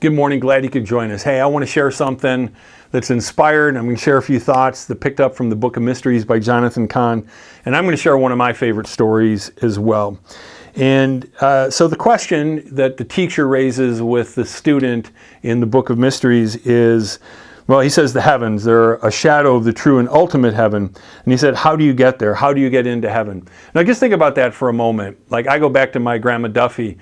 Good morning, glad you could join us. Hey, I want to share something that's inspired. I'm going to share a few thoughts that picked up from the Book of Mysteries by Jonathan Cahn, and I'm going to share one of my favorite stories as well. And so the question that the teacher raises with the student in the Book of Mysteries is, well, he says the heavens, they're a shadow of the true and ultimate heaven. And he said, how do you get there? How do you get into heaven? Now just think about that for a moment. Like I go back to my Grandma Duffy,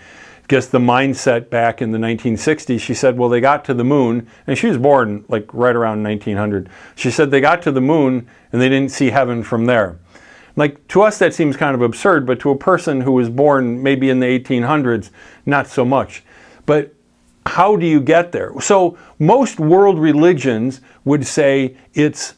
guess the mindset back in the 1960s. She said, well, they got to the moon, and she was born like right around 1900. She said they got to the moon and they didn't see heaven from there. Like to us that seems kind of absurd, but to a person who was born maybe in the 1800s, not so much. But how do you get there? So most world religions would say it's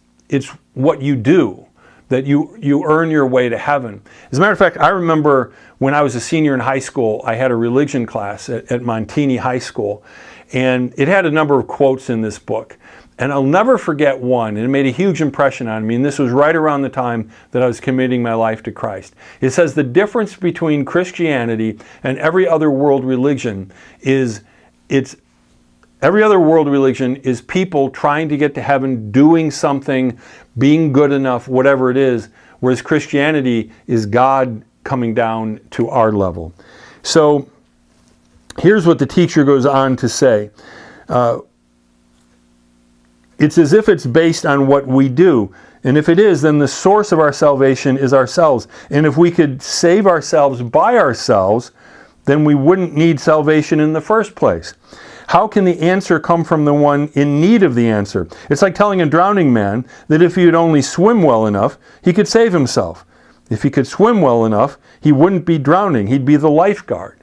what you do, that you earn your way to heaven. As a matter of fact, I remember when I was a senior in high school, I had a religion class at Montini High School, and it had a number of quotes in this book. And I'll never forget one, and it made a huge impression on me, and this was right around the time that I was committing my life to Christ. It says, the difference between Christianity and every other world religion is every other world religion is people trying to get to heaven, doing something, being good enough, whatever it is, whereas Christianity is God coming down to our level. So here's what the teacher goes on to say. It's as if it's based on what we do. And if it is, then the source of our salvation is ourselves. And if we could save ourselves by ourselves, then we wouldn't need salvation in the first place. How can the answer come from the one in need of the answer? It's like telling a drowning man that if he would only swim well enough, he could save himself. If he could swim well enough, he wouldn't be drowning. He'd be the lifeguard.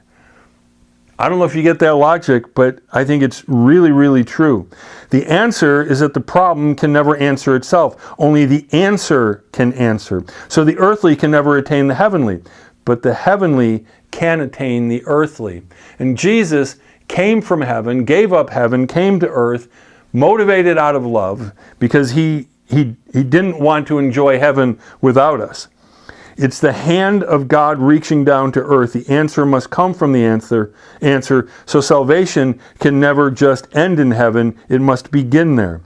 I don't know if you get that logic, but I think it's really, really true. The answer is that the problem can never answer itself. Only the answer can answer. So the earthly can never attain the heavenly, but the heavenly can attain the earthly. And Jesus came from heaven, gave up heaven, came to earth, motivated out of love, because he didn't want to enjoy heaven without us. It's the hand of God reaching down to earth. The answer must come from the answer. So salvation can never just end in heaven. It must begin there.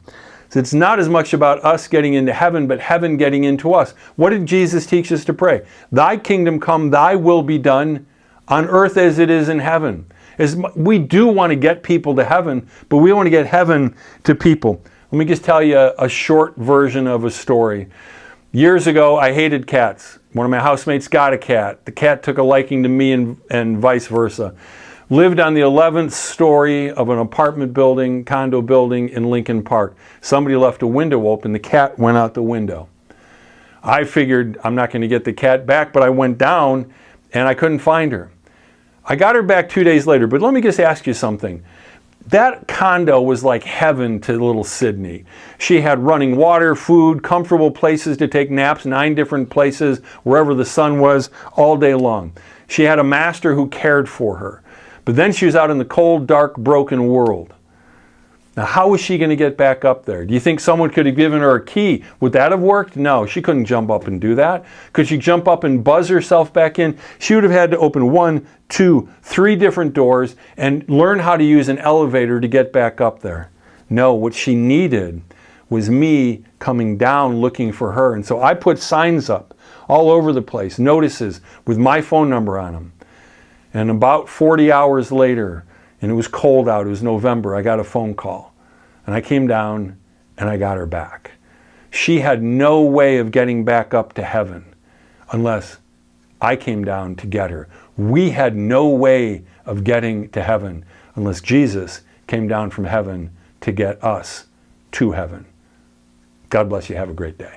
So it's not as much about us getting into heaven, but heaven getting into us. What did Jesus teach us to pray? Thy kingdom come, thy will be done on earth as it is in heaven. We do want to get people to heaven, but we want to get heaven to people. Let me just tell you a short version of a story. Years ago, I hated cats. One of my housemates got a cat. The cat took a liking to me and vice versa. Lived on the 11th story of an apartment building, condo building in Lincoln Park. Somebody left a window open. The cat went out the window. I figured I'm not going to get the cat back, but I went down and I couldn't find her. I got her back 2 days later, but let me just ask you something. That condo was like heaven to little Sydney. She had running water, food, comfortable places to take naps, 9 different places, wherever the sun was, all day long. She had a master who cared for her. But then she was out in the cold, dark, broken world. Now, how was she going to get back up there? Do you think someone could have given her a key? Would that have worked? No, she couldn't jump up and do that. Could she jump up and buzz herself back in? She would have had to open 1, 2, 3 different doors and learn how to use an elevator to get back up there. No, what she needed was me coming down looking for her. And so I put signs up all over the place, notices with my phone number on them. And about 40 hours later, and it was cold out, it was November, I got a phone call. And I came down and I got her back. She had no way of getting back up to heaven unless I came down to get her. We had no way of getting to heaven unless Jesus came down from heaven to get us to heaven. God bless you. Have a great day.